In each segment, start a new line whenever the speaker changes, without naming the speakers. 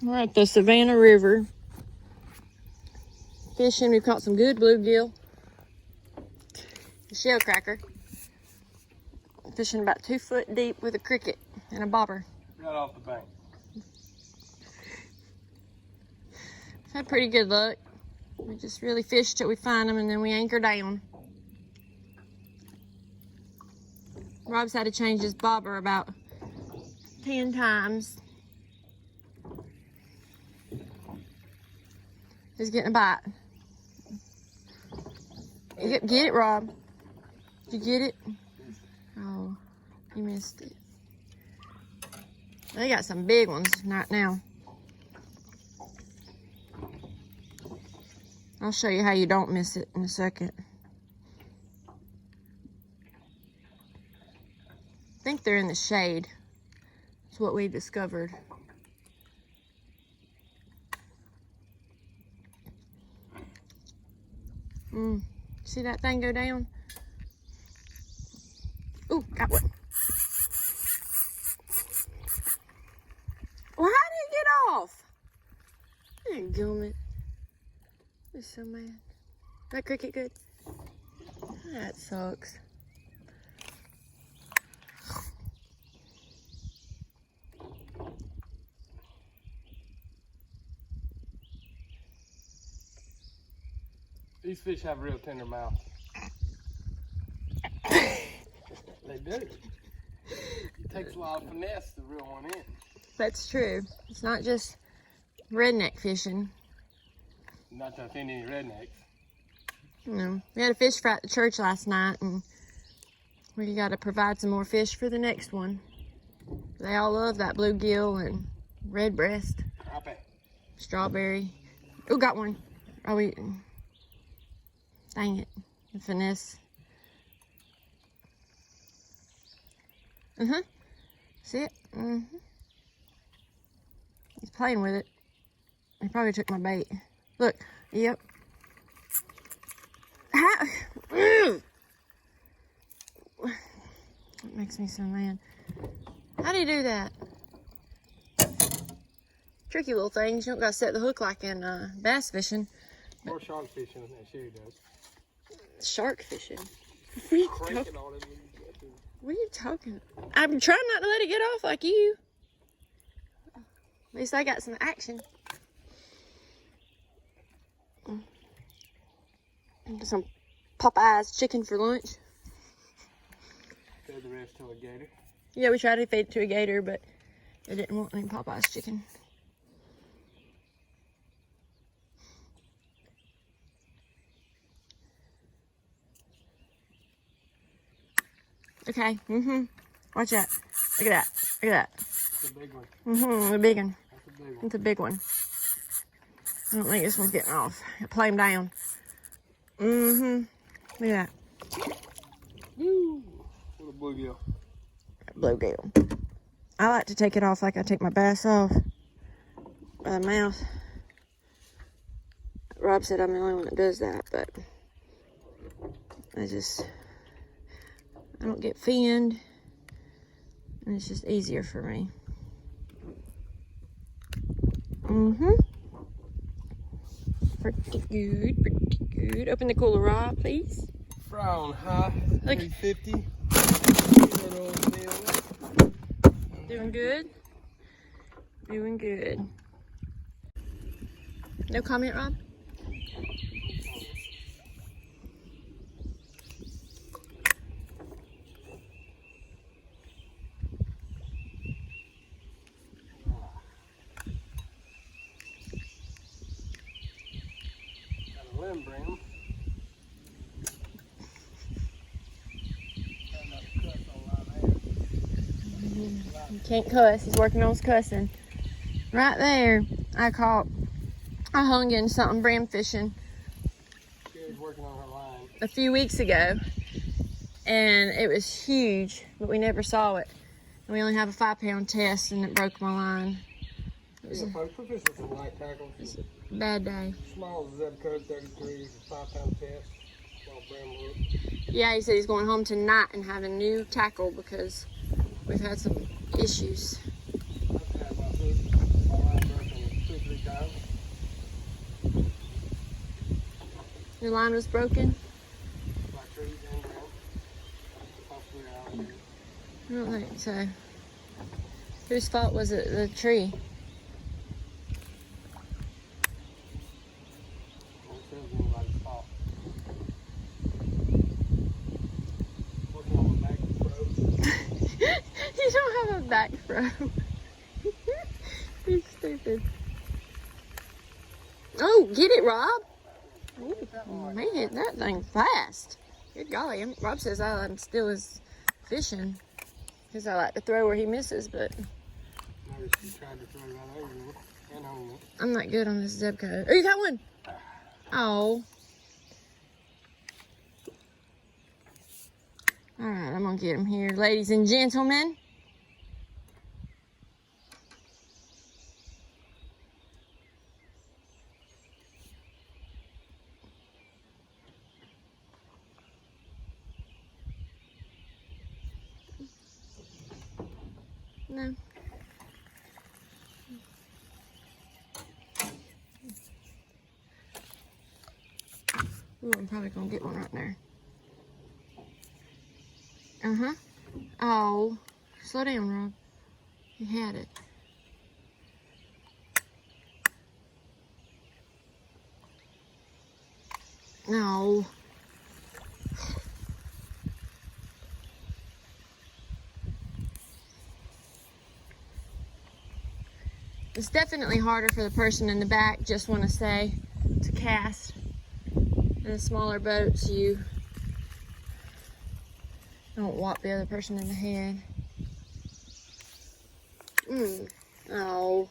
We're at the Savannah River fishing. We've caught some good bluegill, a shell cracker. Fishing about 2 foot deep with a cricket and a bobber.
Right off the bank.
Had pretty good luck. We just really fish till we find them and then we anchor down. Rob's had to change his bobber about 10 times. He's getting a bite. Get it, Rob. Did you get it? Oh, you missed it. They got some big ones right now. I'll show you how you don't miss it in a second. I think they're in the shade. That's what we discovered. See that thing go down? Ooh, got one. Well, how did it get off? Dadgummit. I'm so mad. That cricket good? That sucks.
These fish have real tender mouths. They do. It takes a lot of finesse to reel one in.
That's true. It's not just redneck fishing.
Not to offend any rednecks.
No. We had a fish fry at the church last night, and we got to provide some more fish for the next one. They all love that bluegill and red breast.
Crappie.
Strawberry. Oh, got one. Oh, we... Dang it. The finesse. See it? He's playing with it. He probably took my bait. Look. Yep. How? It makes me so mad. How do you do that? Tricky little things. You don't gotta set the hook like in bass fishing.
Or shark fishing, as Sherry does.
Shark fishing? What are you talking? I'm trying not to let it get off like you. At least I got some action. Some Popeye's chicken for lunch.
Fed the rest to a gator.
Yeah, we tried to feed it to a gator, but it didn't want any Popeye's chicken. Okay, watch that. Look at that. Look at that.
It's a big one.
A big one.
That's a big one.
It's a big one. I don't think this one's getting off. I play him down. Look at that.
Woo! What a bluegill.
Bluegill. I like to take it off like I take my bass off by the mouth. Rob said I'm the only one that does that, but I don't get finned, and it's just easier for me. Pretty good, pretty good. Open the cooler, Rob, please.
Frown high,
Look.
350.
Doing good? Doing good. No comment, Rob?
Limb brim.
He can't cuss. He's working on his cussing. Right there, I hung in something brim fishing
Sherry's working on her line.
a few weeks ago, and it was huge, but we never saw it. And we only have a 5-pound test, and it broke my line. It was
Folks, we're fishing some light tackles.
a bad day.
Small zip code 33, 5-pound test. Small brim hook.
Yeah, he said he's going home tonight and having new tackle because we've had some issues.
I've had my hook, my line broken time.
Your line was broken?
By trees and ground. Possibly out there.
I don't think so. Whose fault was it? The tree?
Don't tell me anybody's fault. Working on my back froze.
You don't have a back throw. You're stupid. Oh, get it, Rob. Ooh, man, hit that thing fast. Good golly. Rob says I let him steal his fishing because I like to throw where he misses, but
Notice you tried to throw right over me and on me.
I'm not good on this Zebco. Oh, you got one. Oh. All right, I'm going to get him here. Ladies and gentlemen. No. Ooh, I'm probably gonna get one right there. Uh-huh. Oh, slow down, Rob. You had it. No. It's definitely harder for the person in the back, just want to say, to cast. In the smaller boats, you don't whop the other person in the head. Oh.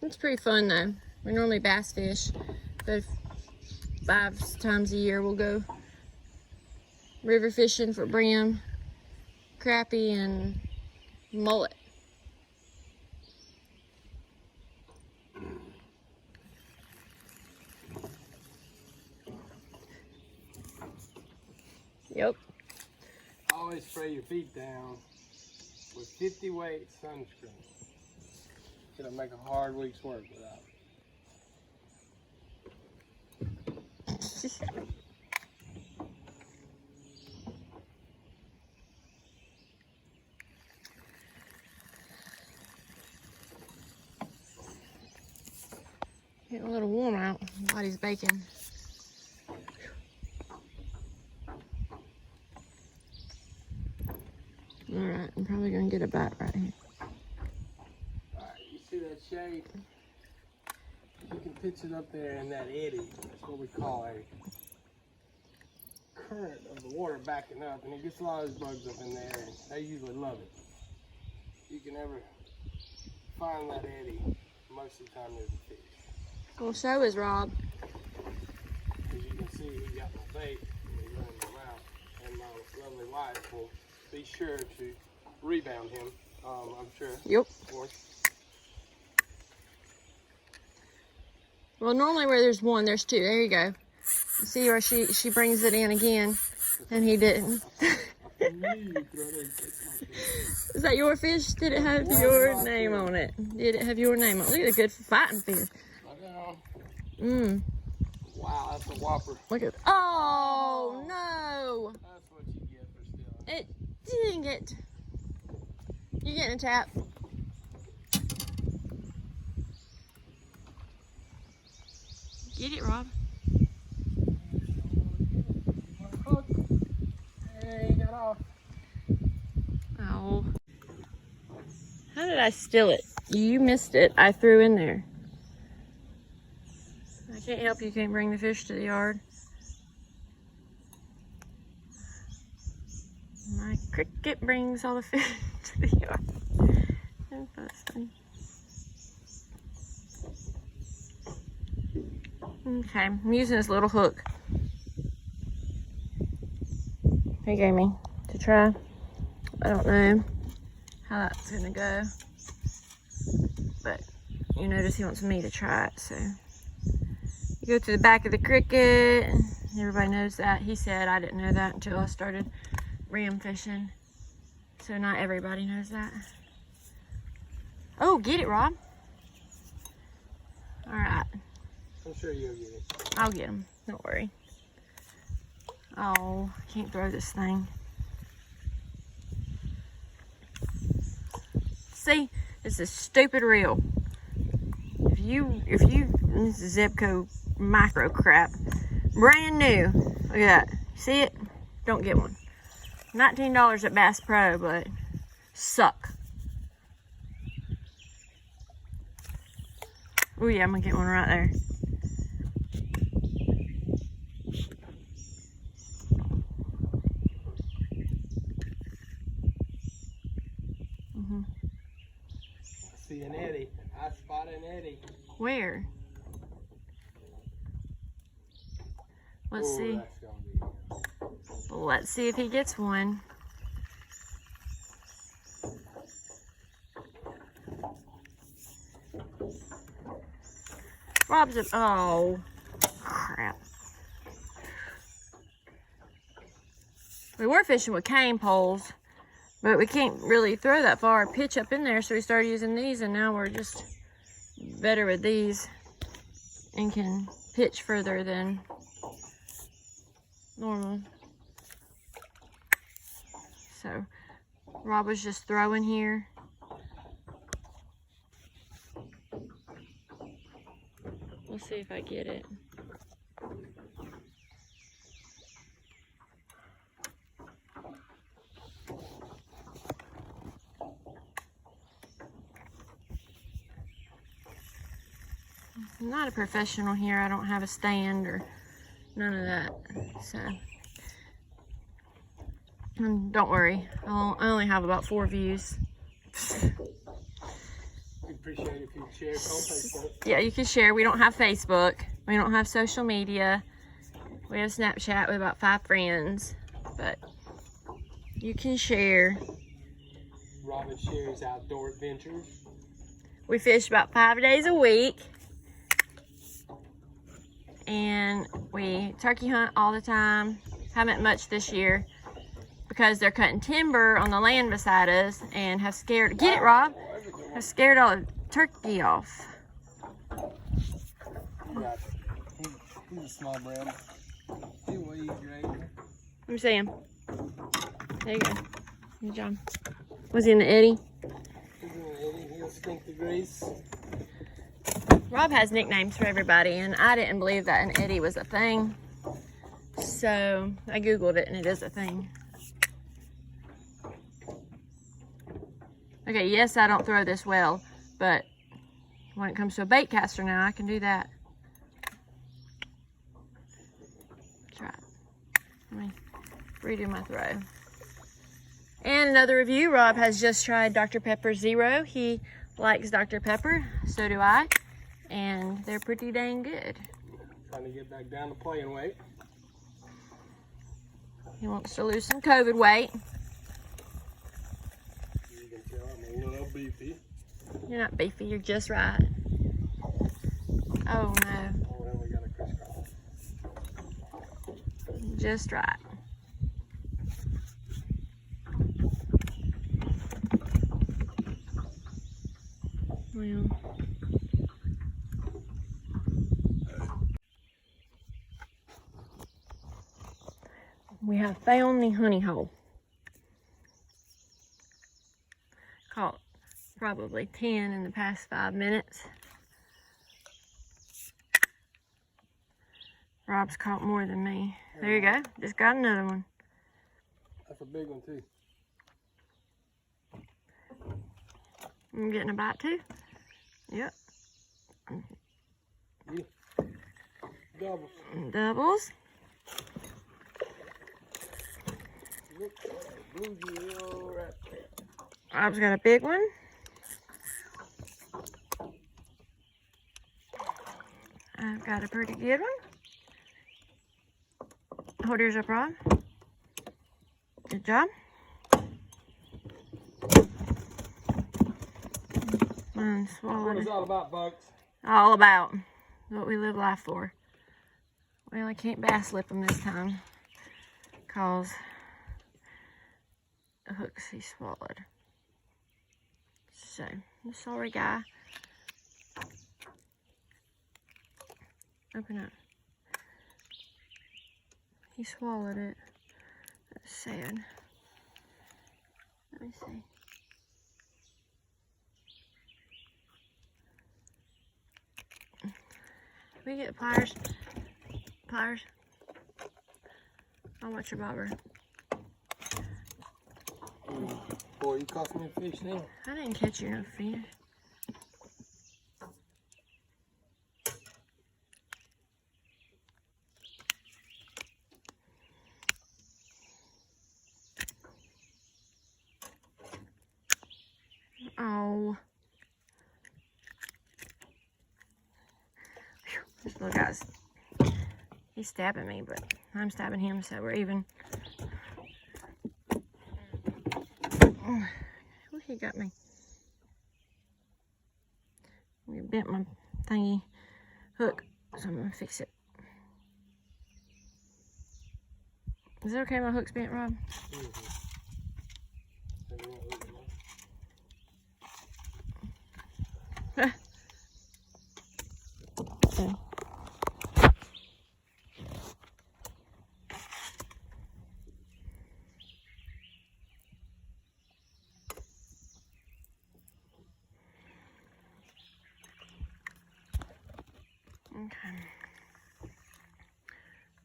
It's pretty fun though. We normally bass fish, but 5 times a year we'll go river fishing for brim, crappie, and mullet. Yep.
Always spray your feet down with 50 weight sunscreen. It'll make a hard week's work without it.
Getting a little warm out. Body's baking. Alright, I'm probably gonna get a bite right here.
Alright, you see that shade? You can pitch it up there in that eddy. That's what we call a current of the water backing up, and it gets a lot of those bugs up in there, and they usually love it. You can never find that eddy. Most of the time there's a fish.
Well, show us, Rob.
As you can see, he got my bait, and he's running my mouth, and my lovely wife will be sure to rebound him, I'm sure.
Yep.
Of course.
Well, normally where there's one, there's two. There you go. See where she brings it in again, and he didn't. Is that your fish? Did it have your name on it? Did it have your name on it? Look at the good fighting fish.
Wow, that's a whopper.
Look at. Oh no!
That's what you get for stealing.
It dang it. You getting a tap? Get it, Rob.
Hey, he got off.
Oh. How did I steal it? You missed it. I threw in there. I can't help you can't bring the fish to the yard. My cricket brings all the fish to the yard. That's funny. Okay, I'm using this little hook he gave me to try. I don't know how that's gonna go, but you notice he wants me to try it, so you go to the back of the cricket, Everybody knows that. He said I didn't know that until I started brim fishing. So not everybody knows that. Oh, get it, Rob. All right.
I'm sure you'll get it.
I'll get him. Don't worry. Oh, I can't throw this thing. See, it's a stupid reel. If you, this is Zebco micro crap. Brand new. Look at that. See it? Don't get one. $19 at Bass Pro, but suck. Oh yeah, I'm gonna get one right there.
I see an eddy. I spot an eddy.
Where? Let's see.
That's gonna be
Let's see if he gets one. Rob's a, oh, crap. We were fishing with cane poles, but we can't really throw that far pitch up in there, so we started using these, and now we're just better with these and can pitch further than normal. So Rob was just throwing here. We'll see if I get it. I'm not a professional here. I don't have a stand or none of that. So, and don't worry. I only have about 4 views.
We'd appreciate it if you share on Facebook.
Yeah, you can share. We don't have Facebook. We don't have social media. We have Snapchat with about 5 friends. But you can share.
Robin shares outdoor adventures.
We fish about 5 days a week. And we turkey hunt all the time. Haven't much this year because they're cutting timber on the land beside us and have scared, get it, Rob? Have scared all the turkey off.
Yeah, he's a small brother. He weighs great.
Let me see him. There you go. Good job. Was he in the eddy?
He's in the eddy. He'll stink the grease.
Rob has nicknames for everybody, and I didn't believe that an eddy was a thing. So I Googled it, and it is a thing. Okay, yes, I don't throw this well, but when it comes to a bait caster now, I can do that. Try it. Let me redo my throw. And another review, Rob has just tried Dr. Pepper Zero. He likes Dr. Pepper, so do I. And they're pretty dang good.
Trying to get back down to playing weight.
He wants to lose some COVID weight.
You can tell I'm a little beefy.
You're not beefy, you're just right. Oh no.
Oh, then we got a crisscross.
Just right. Well. We have found the honey hole. Caught probably 10 in the past 5 minutes. Rob's caught more than me. There you go. Just got another one.
That's a big one too.
I'm getting a bite too. Yep.
Yeah. Doubles.
Doubles. Rob's got a big one. I've got a pretty good one. Hold yours up, Rob. Good job. Mine swallowed.
What is all about, folks?
All about what we live life for. Well, I can't bass lip him this time because the hooks he swallowed. So, I'm sorry, guy. Open up. He swallowed it. That's sad. Let me see. We get pliers. Pliers. I'll watch your bobber.
Boy, you caught me a fish now.
I didn't catch you no fish. Oh. Whew. This little guy's, he's stabbing me, but I'm stabbing him, so we're even. Oh, he got me. We bent my thingy hook, so I'm gonna fix it. Is it okay my hook's bent, Rob? Okay.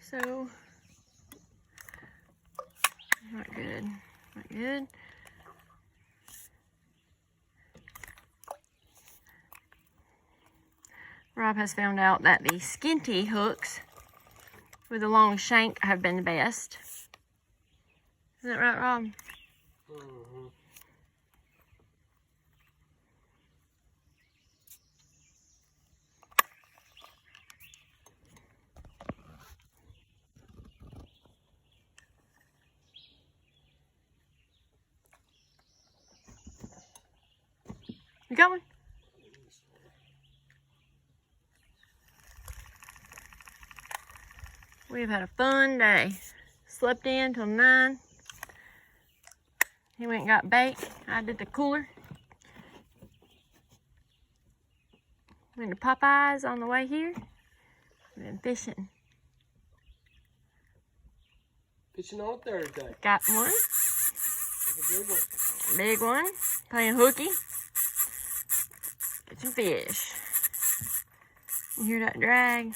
So, not good. Not good. Rob has found out that the skinty hooks with a long shank have been the best. Is that right, Rob?
Mm-hmm.
You got one? We've had a fun day. Slept in till 9. He went and got bait. I did the cooler. Went to Popeyes on the way here. We've been fishing.
Fishing on a Thursday.
Got one.
That's a big one.
Big one. Playing hooky. Get some fish. You hear that drag?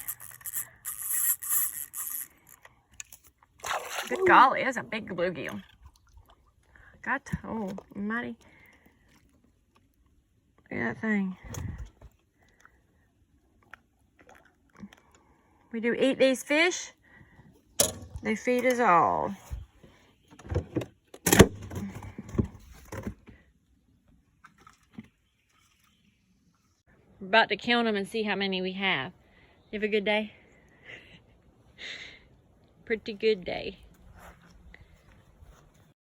Good golly, that's a big bluegill. Got, oh, mighty. Look at that thing. We do eat these fish. They feed us all. We're about to count them and see how many we have. You have a good day? Pretty good day.